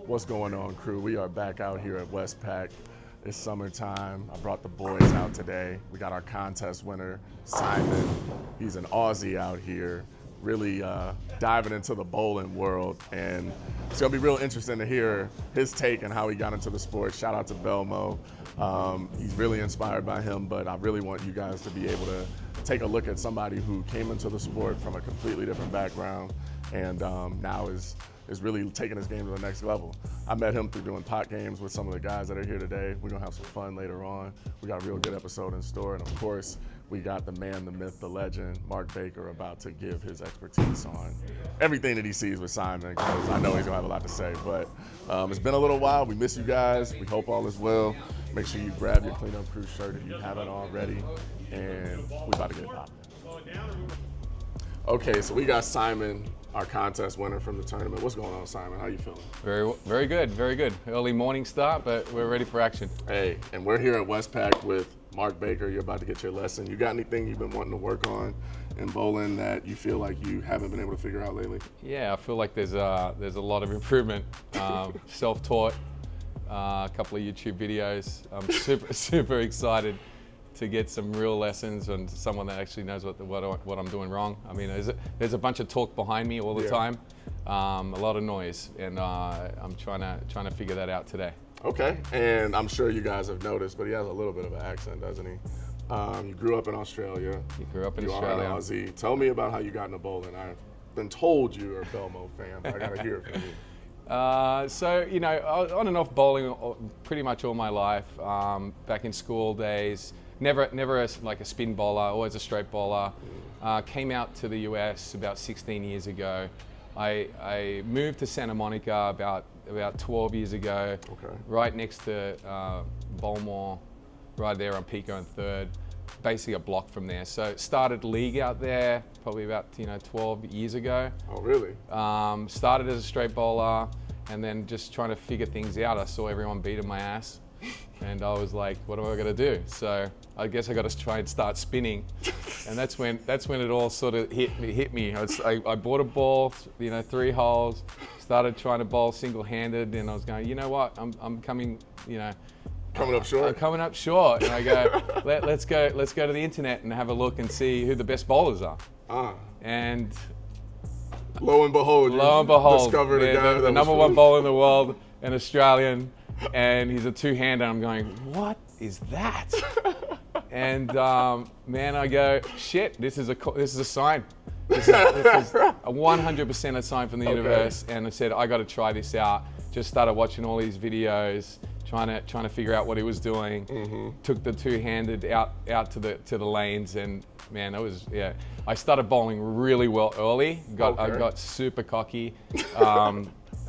What's going on, crew? We are back out here at West PAC. It's summertime. I brought the boys out today. We got our contest winner, Simon. He's an Aussie out here, really diving into the bowling world. And it's gonna be real interesting to hear his take and how he got into the sport. Shout out to Belmo. He's really inspired by him, but I really want you guys to be able to take a look at somebody who came into the sport from a completely different background and now is really taking his game to the next level. I met him through doing pot games with some of the guys that are here today. We're gonna have some fun later on. We got a real good episode in store, and of course, we got the man, the myth, the legend, Mark Baker, about to give his expertise on everything that he sees with Simon, because I know he's gonna have a lot to say. But it's been a little while. We miss you guys. We hope all is well. Make sure you grab your Clean Up Crew shirt if you haven't already, and we're about to get it popping. Okay, so we got Simon, our contest winner from the tournament. What's going on, Simon? How you feeling? Very good, very good. Early morning start, but we're ready for action. Hey, and we're here at West PAC with Mark Baker. You're about to get your lesson. You got anything you've been wanting to work on in bowling that you feel like you haven't been able to figure out lately? Yeah, I feel like there's a lot of improvement. Self-taught, a couple of YouTube videos. I'm super excited to get some real lessons and someone that actually knows what I'm doing wrong. I mean, there's a bunch of talk behind me all the time, a lot of noise, and I'm trying to figure that out today. Okay, and I'm sure you guys have noticed, but he has a little bit of an accent, doesn't he? You grew up in Australia. You grew up in You Australia. are an Aussie. Tell me about how you got into bowling. I've been told you're a Belmo fan, but I gotta hear it from you. So, you know, on and off bowling pretty much all my life. Back in school days, never like a spin bowler, always a straight bowler. Came out to the US about 16 years ago. I moved to Santa Monica about 12 years ago, right next to Bowmore, right there on Pico and 3rd, basically a block from there. So started league out there probably about 12 years ago. Oh, really? Started as a straight bowler, and then just trying to figure things out. I saw everyone beating my ass, and I was like, what am I gonna do? So I guess I got to try and start spinning, and that's when it all sort of hit me. I bought a ball, 3 holes, started trying to bowl single-handed, and I was going, you know what? I'm coming, Coming up short? I'm coming up short, and I go, let's go to the internet and have a look and see who the best bowlers are. And lo and behold, discovered a guy the number one bowler in the world, an Australian, and he's a two-hander. I'm going, what is that? And man, I go, shit, this is a sign. This is a 100% a sign from the universe. And I said, I got to try this out. Just started watching all these videos, trying to figure out what he was doing. Took the two-handed out to the lanes, and man, I started bowling really well early. I got super cocky.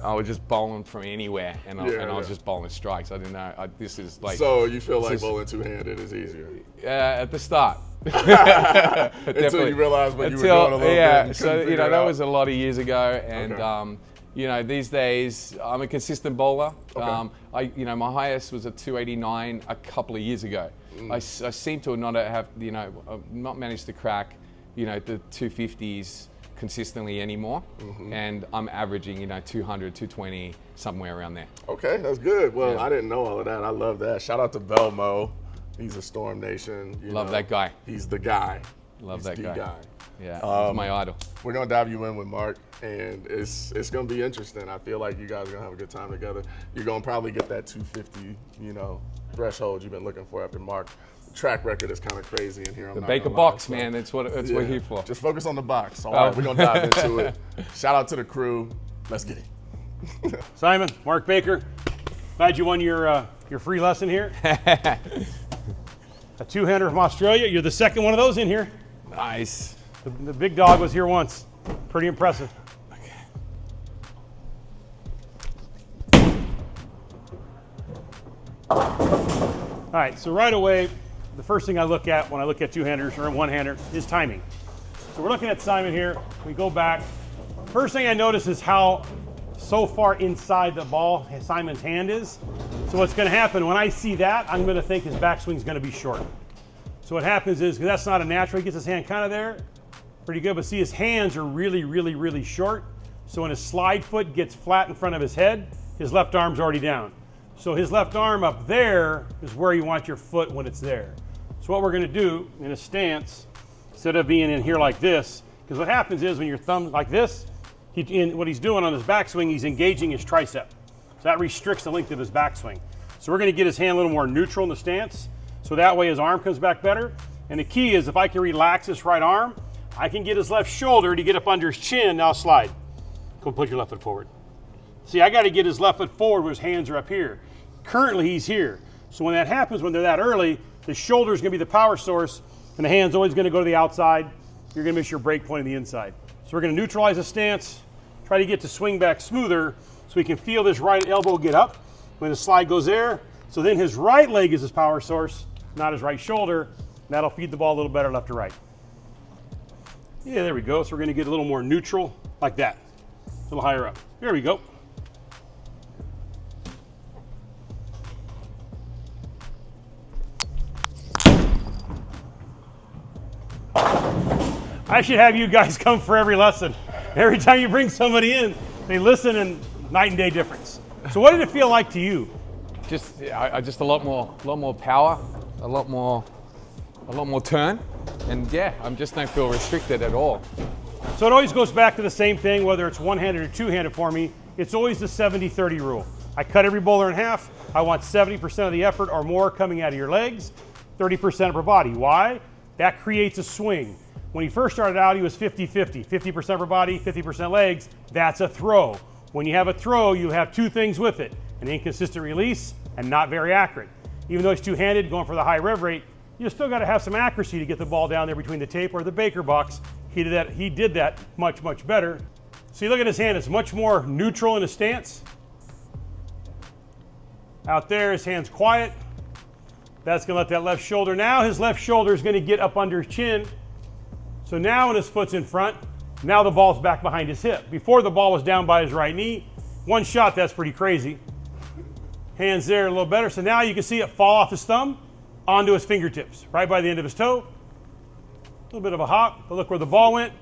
I was just bowling from anywhere, and I was just bowling strikes. I didn't know. This is like. So you feel like bowling two-handed is easier? At the start. Until you realized what you were doing a little bit. Yeah. So that was a lot of years ago, and these days I'm a consistent bowler. My highest was a 289 a couple of years ago. I seem to not have not managed to crack the 250s consistently anymore, and I'm averaging 200, 220, somewhere around there. Okay, that's good. Well, I didn't know all of that. I love that. Shout out to Belmo. He's a Storm Nation. Love that guy. He's the guy. Love that guy. Yeah, he's my idol. We're gonna dive you in with Mark, and it's gonna be interesting. I feel like you guys are gonna have a good time together. You're gonna probably get that 250, threshold you've been looking for after Mark. Track record is kind of crazy in here. The Baker box, man. That's what we're here for. Just focus on the box. All right, we're gonna dive into it. Shout out to the crew. Let's get it. Simon, Mark Baker. Glad you won your free lesson here. A two-hander from Australia. You're the second one of those in here. Nice. The big dog was here once. Pretty impressive. All right, so right away, the first thing I look at when I look at two-handers or one-hander is timing. So we're looking at Simon here. We go back. First thing I notice is how so far inside the ball Simon's hand is. So what's going to happen when I see that, I'm going to think his backswing is going to be short. So what happens is, because that's not a natural, he gets his hand kind of there, pretty good, but see his hands are really short. So when his slide foot gets flat in front of his head, his left arm's already down. So his left arm up there is where you want your foot when it's there. So what we're going to do in a stance, instead of being in here like this, because what happens is when your thumb like this, what he's doing on his backswing, he's engaging his tricep. So that restricts the length of his backswing. So we're going to get his hand a little more neutral in the stance, so that way his arm comes back better. And the key is if I can relax this right arm, I can get his left shoulder to get up under his chin. Now slide. Go put your left foot forward. See, I got to get his left foot forward where his hands are up here. Currently he's here. So when that happens, when they're that early, the shoulder is going to be the power source, and the hand's always going to go to the outside. You're going to miss your break point on the inside. So we're going to neutralize the stance, try to get to swing back smoother so we can feel this right elbow get up when the slide goes there. So then his right leg is his power source, not his right shoulder. That'll feed the ball a little better left to right. Yeah, there we go. So we're going to get a little more neutral like that, a little higher up. There we go. I should have you guys come for every lesson. Every time you bring somebody in, they listen, and night and day difference. So what did it feel like to you? Just a lot more power, a lot more turn, and yeah, I just don't feel restricted at all. So it always goes back to the same thing, whether it's one-handed or two-handed for me. It's always the 70-30 rule. I cut every bowler in half. I want 70% of the effort or more coming out of your legs, 30% of her body. Why? That creates a swing. When he first started out, he was 50-50, 50% upper body, 50% legs. That's a throw. When you have a throw, you have two things with it: an inconsistent release and not very accurate. Even though he's two-handed, going for the high rev rate, you still got to have some accuracy to get the ball down there between the tape or the Baker box. He did that much, much better. So you look at his hand, it's much more neutral in his stance. Out there, his hand's quiet. That's going to let that left shoulder. Now his left shoulder is going to get up under his chin. So now when his foot's in front, now the ball's back behind his hip. Before, the ball was down by his right knee. One shot, that's pretty crazy. Hands there a little better. So now you can see it fall off his thumb onto his fingertips, right by the end of his toe. A little bit of a hop, but look where the ball went.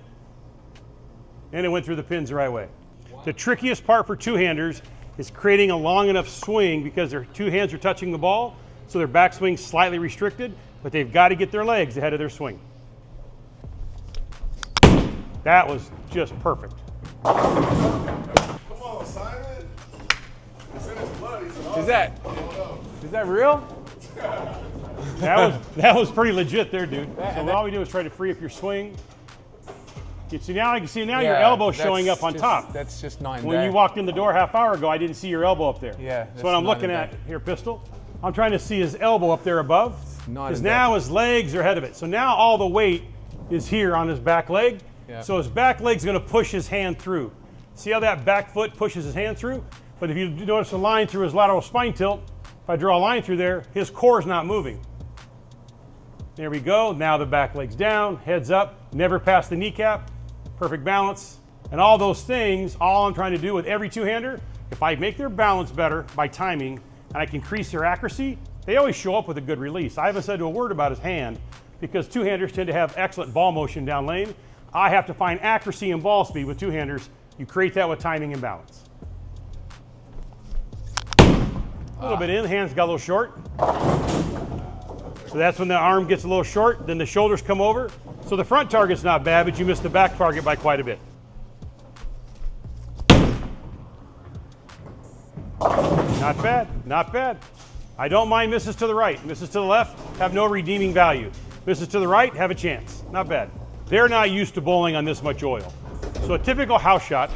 And it went through the pins the right way. Wow. The trickiest part for two-handers is creating a long enough swing, because their two hands are touching the ball, so their backswing's slightly restricted, but they've got to get their legs ahead of their swing. That was just perfect. Come on, Simon. It's in his blood. He's an Is that real? That was pretty legit there, dude. So all we do is try to free up your swing. You see now your elbow showing up on top. That's just night and When day. you walked in the door half hour ago, I didn't see your elbow up there. Yeah. So what I'm looking at here, Pistol, I'm trying to see his elbow up there above, because now his legs are ahead of it. So now all the weight is here on his back leg. Yeah. So his back leg's going to push his hand through. See how that back foot pushes his hand through? But if you notice a line through his lateral spine tilt, if I draw a line through there, his core is not moving. There we go. Now the back leg's down, heads up, never past the kneecap, perfect balance. And all those things, all I'm trying to do with every two-hander, if I make their balance better by timing and I can increase their accuracy, they always show up with a good release. I haven't said a word about his hand, because two-handers tend to have excellent ball motion down lane. I have to find accuracy and ball speed with two-handers. You create that with timing and balance. A little bit in, the hands got a little short. So that's when the arm gets a little short, then the shoulders come over. So the front target's not bad, but you miss the back target by quite a bit. Not bad, not bad. I don't mind misses to the right. Misses to the left have no redeeming value. Misses to the right have a chance. Not bad. They're not used to bowling on this much oil. So a typical house shot,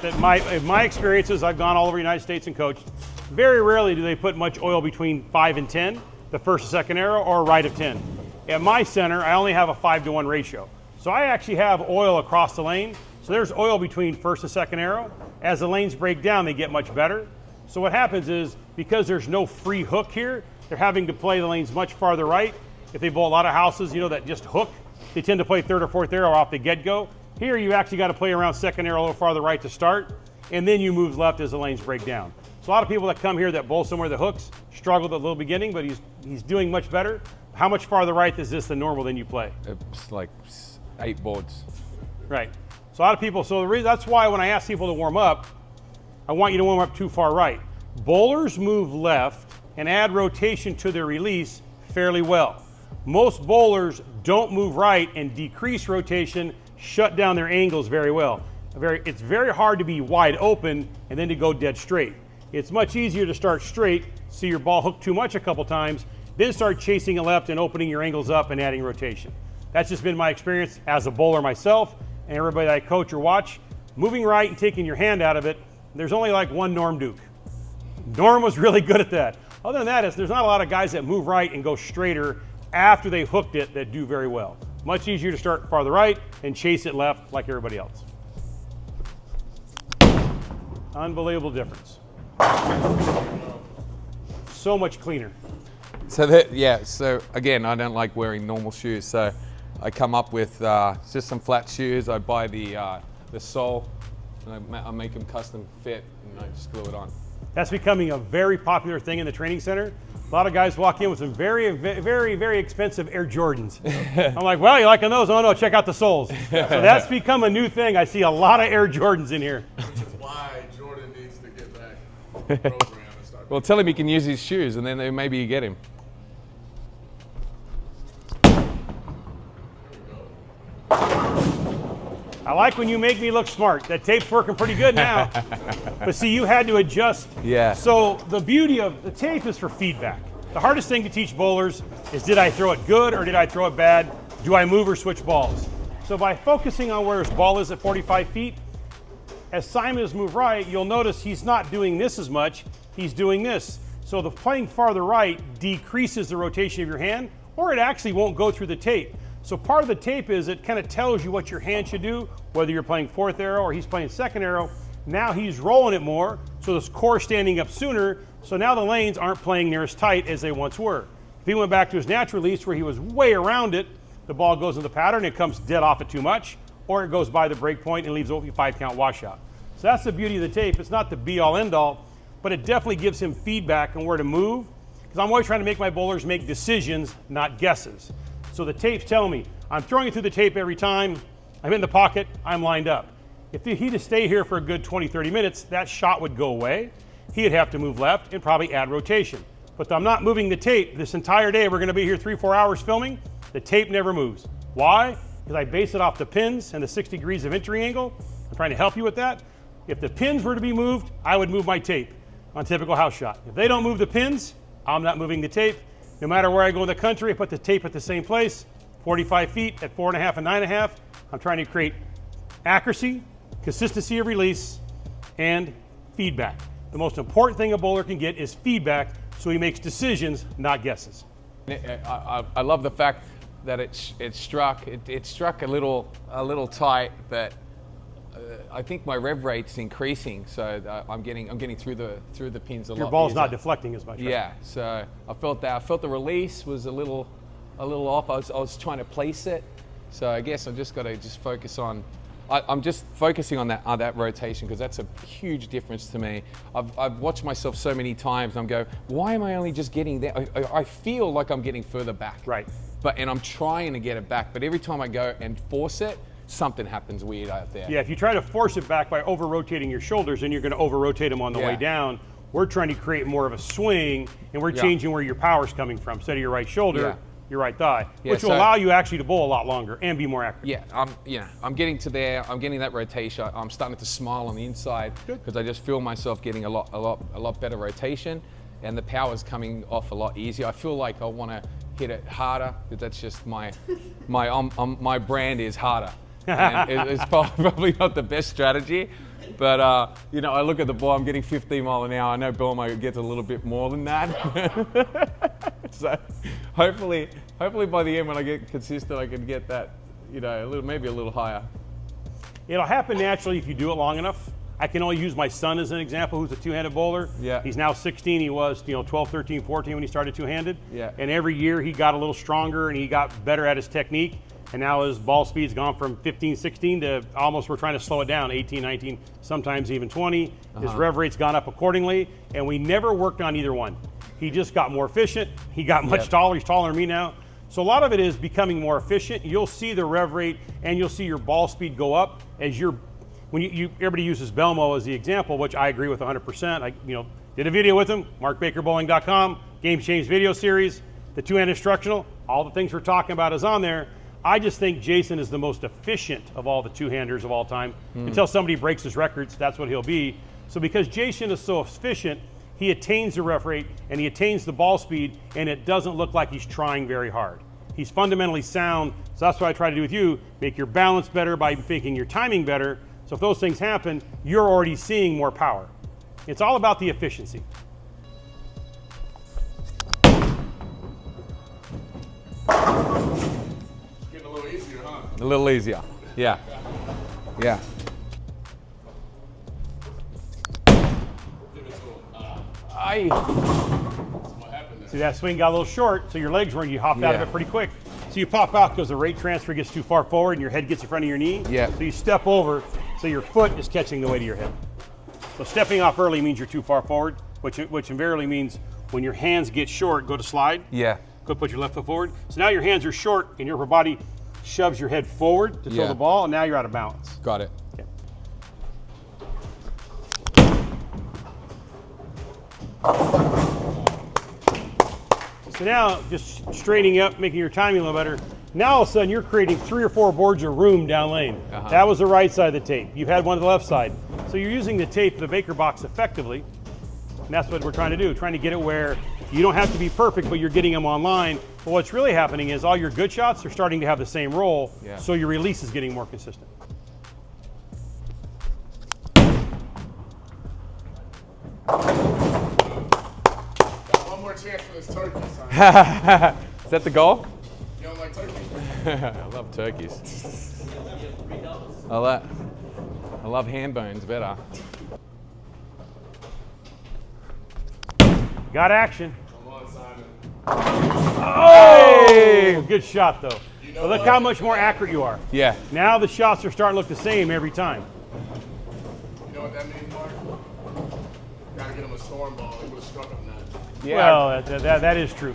in my experiences, I've gone all over the United States and coached, very rarely do they put much oil between 5 and 10, the first and second arrow, or a right of 10. At my center, I only have a 5-to-1 ratio. So I actually have oil across the lane. So there's oil between first and second arrow. As the lanes break down, they get much better. So what happens is, because there's no free hook here, they're having to play the lanes much farther right. If they bowl a lot of houses, that just hook, they tend to play third or fourth arrow off the get-go. Here, you actually got to play around second arrow a little farther right to start, and then you move left as the lanes break down. So a lot of people that come here that bowl somewhere that hooks struggled at the little beginning, but he's doing much better. How much farther right is this than normal than you play? It's like 8 boards. Right. So a lot of people, that's why when I ask people to warm up, I want you to warm up too far right. Bowlers move left and add rotation to their release fairly well. Most bowlers don't move right and decrease rotation, shut down their angles very well. It's very hard to be wide open and then to go dead straight. It's much easier to start straight, see your ball hook too much a couple times, then start chasing it left and opening your angles up and adding rotation. That's just been my experience as a bowler myself, and everybody that I coach or watch. Moving right and taking your hand out of it, there's only like one Norm Duke. Norm was really good at that. Other than that, there's not a lot of guys that move right and go straighter after they hooked it that do very well. Much easier to start farther right and chase it left like everybody else. Unbelievable difference. So much cleaner. So again, I don't like wearing normal shoes, so I come up with just some flat shoes. I buy the sole, and I make them custom fit, and I just glue it on. That's becoming a very popular thing in the training center. A lot of guys walk in with some very, very, very expensive Air Jordans. I'm like, well, you liking those? Oh no, check out the soles. So that's become a new thing. I see a lot of Air Jordans in here. Which is why Jordan needs to get back on the program and start. Well, tell him he can use his shoes, and then maybe you get him. I like when you make me look smart. That tape's working pretty good now. But see, you had to adjust. Yeah. So the beauty of the tape is for feedback. The hardest thing to teach bowlers is, did I throw it good or did I throw it bad? Do I move or switch balls? So by focusing on where his ball is at 45 feet, as Simon has moved right, you'll notice he's not doing this as much, he's doing this. So the playing farther right decreases the rotation of your hand, or it actually won't go through the tape. So part of the tape is it kind of tells you what your hand should do, whether you're playing fourth arrow or he's playing second arrow. Now he's rolling it more, so this core standing up sooner, so now the lanes aren't playing near as tight as they once were. If he went back to his natural release where he was way around it, the ball goes in the pattern, it comes dead off it too much, or it goes by the break point and leaves a 5-count washout. So that's the beauty of the tape. It's not the be-all, end-all, but it definitely gives him feedback on where to move, because I'm always trying to make my bowlers make decisions, not guesses. So the tapes tell me, I'm throwing it through the tape every time, I'm in the pocket, I'm lined up. If he'd have stayed here for a good 20, 30 minutes, that shot would go away. He'd have to move left and probably add rotation. But I'm not moving the tape this entire day. We're gonna be here 3-4 hours filming. The tape never moves. Why? Because I base it off the pins and the 6 degrees of entry angle. I'm trying to help you with that. If the pins were to be moved, I would move my tape on typical house shot. If they don't move the pins, I'm not moving the tape. No matter where I go in the country, I put the tape at the same place, 45 feet at 4.5 and 9.5. I'm trying to create accuracy, consistency of release, and feedback. The most important thing a bowler can get is feedback, so he makes decisions, not guesses. I love the fact that it struck a little tight, but I think my rev rate's increasing, so I'm getting through the pins a lot. Your ball's not deflecting as much. Right? Yeah, so I felt that. I felt the release was a little off. I was trying to place it, so I guess I just got to focus on. I'm just focusing on that rotation, because that's a huge difference to me. I've watched myself so many times, and I'm going, why am I only just getting there? I feel like I'm getting further back. Right. And I'm trying to get it back, but every time I go and force it, something happens weird out there. Yeah, if you try to force it back by over-rotating your shoulders, then you're going to over-rotate them on the way down. We're trying to create more of a swing, and we're changing where your power's coming from. Instead of your right shoulder, your right thigh, which will allow you actually to bowl a lot longer and be more accurate. Yeah, I'm getting to there. I'm getting that rotation. I'm starting to smile on the inside, because I just feel myself getting a lot better rotation, and the power's coming off a lot easier. I feel like I want to hit it harder, because that's just my brand is harder. And it's probably not the best strategy, but I look at the ball. I'm getting 15 mile an hour. I know Belmo gets a little bit more than that. So hopefully by the end, when I get consistent, I can get that, maybe a little higher. It'll happen naturally if you do it long enough. I can only use my son as an example, who's a two-handed bowler. Yeah. He's now 16. He was 12, 13, 14 when he started two-handed. Yeah. And every year he got a little stronger and he got better at his technique. And now his ball speed's gone from 15, 16 to almost, we're trying to slow it down, 18, 19, sometimes even 20. His rev rate's gone up accordingly, and we never worked on either one. He just got more efficient. He got much taller. He's taller than me now. So a lot of it is becoming more efficient. You'll see the rev rate and you'll see your ball speed go up as you're when everybody uses Belmo as the example, which I agree with 100%. I did a video with him, markbakerbowling.com, Game Change video series, the two-hand instructional, all the things we're talking about is on there. I just think Jason is the most efficient of all the two-handers of all time. Until somebody breaks his records, that's what he'll be. So because Jason is so efficient, he attains the ref rate and he attains the ball speed, and it doesn't look like he's trying very hard. He's fundamentally sound, so that's what I try to do with you. Make your balance better by making your timing better. So if those things happen, you're already seeing more power. It's all about the efficiency. Getting a little easier, huh? A little easier. Yeah. Yeah. What happened there? See, that swing got a little short, so your legs were, you hopped out of Yeah. it pretty quick. So you pop out because the rate transfer gets too far forward and your head gets in front of your knee. Yeah. So you step over, so your foot is catching the weight of your head. So stepping off early means you're too far forward, which invariably means when your hands get short, go to slide. Yeah. Go put your left foot forward. So now your hands are short and your upper body shoves your head forward to throw Yeah. the ball, and now you're out of balance. Got it. Okay. So now, just straightening up, making your timing a little better. Now all of a sudden you're creating 3 or 4 boards of room down lane. That was the right side of the tape. You had one to the left side. So you're using the tape, the Baker box effectively. And that's what we're trying to do, trying to get it where you don't have to be perfect, but you're getting them online. But what's really happening is all your good shots are starting to have the same roll, so your release is getting more consistent. Got one more chance for this turkey, son. Is that the goal? You don't like turkey? I love turkeys. I love hand bones better. Got action. Come on, Simon. Oh! Good shot, though. You know But look what? how much more accurate you are. Yeah. Now the shots are starting to look the same every time. You know what that means, Mark? Gotta get him a storm ball. He would have struck him that. Yeah. Well, that is true.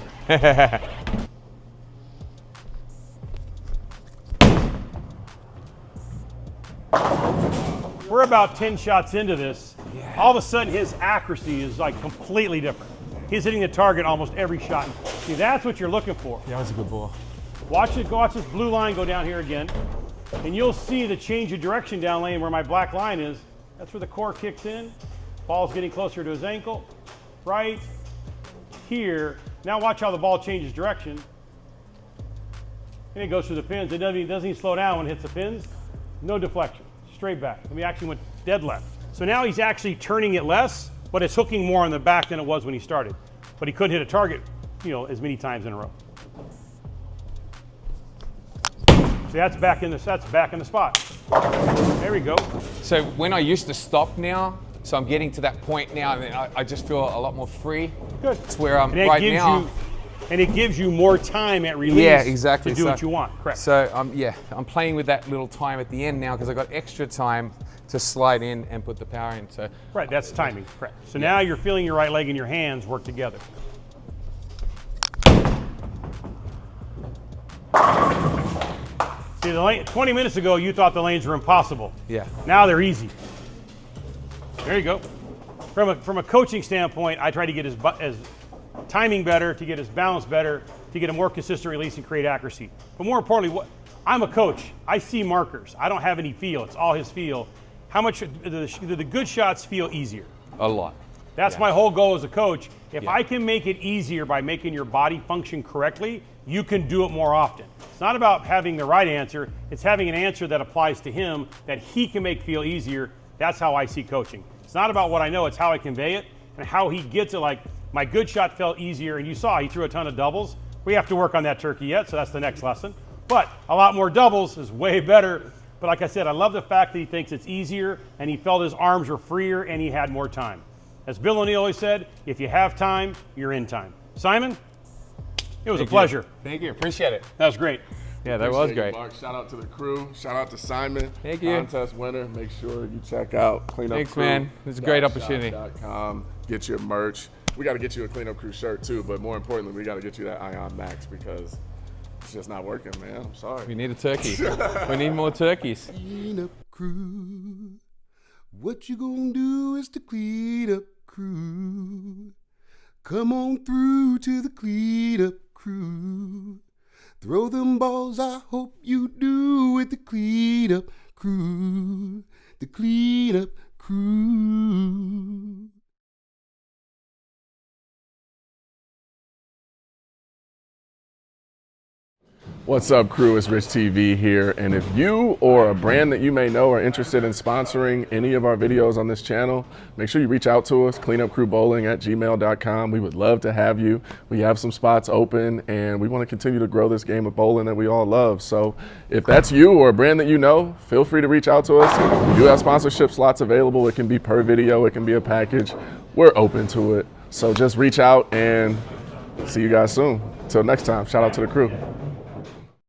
We're about 10 shots into this. All of a sudden, his accuracy is like completely different. He's hitting the target almost every shot. See, that's what you're looking for. That was a good ball. Watch this blue line go down here again, and you'll see the change of direction down lane where my black line is. That's where the core kicks in. Ball's getting closer to his ankle. Right here. Now watch how the ball changes direction. And it goes through the pins. It doesn't even slow down when it hits the pins. No deflection. Straight back. I mean, actually went dead left. So now he's actually turning it less, but it's hooking more on the back than it was when he started. But he couldn't hit a target, as many times in a row. See, that's back in the spot. There we go. So when I used to stop now, so I'm getting to that point now, and I just feel a lot more free. Good. It's where I'm And it right gives now. and it gives you more time at release Yeah, exactly. to do So- what you want. Correct. So I'm playing with that little time at the end now because I got extra time to slide in and put the power in. So Right, that's timing. Correct. So now you're feeling your right leg and your hands work together. See, the lane, 20 minutes ago, you thought the lanes were impossible. yeah, Now they're easy. There you go. From a coaching standpoint, I try to get his timing better, to get his balance better, to get a more consistent release and create accuracy. But more importantly, I'm a coach. I see markers. I don't have any feel. It's all his feel. How much do the good shots feel easier? a lot. That's Yeah. my whole goal as a coach. If Yeah. I can make it easier by making your body function correctly, you can do it more often. It's not about having the right answer. It's having an answer that applies to him that he can make feel easier. That's how I see coaching. It's not about what I know. It's how I convey it and how he gets it. Like my good shot felt easier, and you saw he threw a ton of doubles. We have to work on that turkey yet, so that's the next lesson. But a lot more doubles is way better. But like I said, I love the fact that he thinks it's easier, and he felt his arms were freer, and he had more time. As Bill O'Neill always said, if you have time, you're in time. Simon, it was a pleasure. Thank you. Appreciate it. That was great. Yeah, that was Appreciate great. you, Mark. Shout out to the crew. Shout out to Simon. Thank you. Contest winner. Make sure you check out Cleanup Thanks, Crew. man. It's a great opportunity. .com. Get your merch. We got to get you a Cleanup Crew shirt too, but more importantly, we got to get you that Ion Max because it's just not working, man. I'm sorry. We need a turkey. We need more turkeys. Cleanup Crew. What you gonna do is the clean-up crew. Come on through to the clean-up crew. Throw them balls, I hope you do, with the clean-up crew. The clean-up crew. What's up, crew? It's Rich TV here, and if you or a brand that you may know are interested in sponsoring any of our videos on this channel, make sure you reach out to us, cleanupcrewbowling@gmail.com. We would love to have you. We have some spots open, and we want to continue to grow this game of bowling that we all love. So if that's you or a brand that you know, feel free to reach out to us. We do have sponsorship slots available. It can be per video, it can be a package. We're open to it. So just reach out, and see you guys soon. Till next time, shout out to the crew.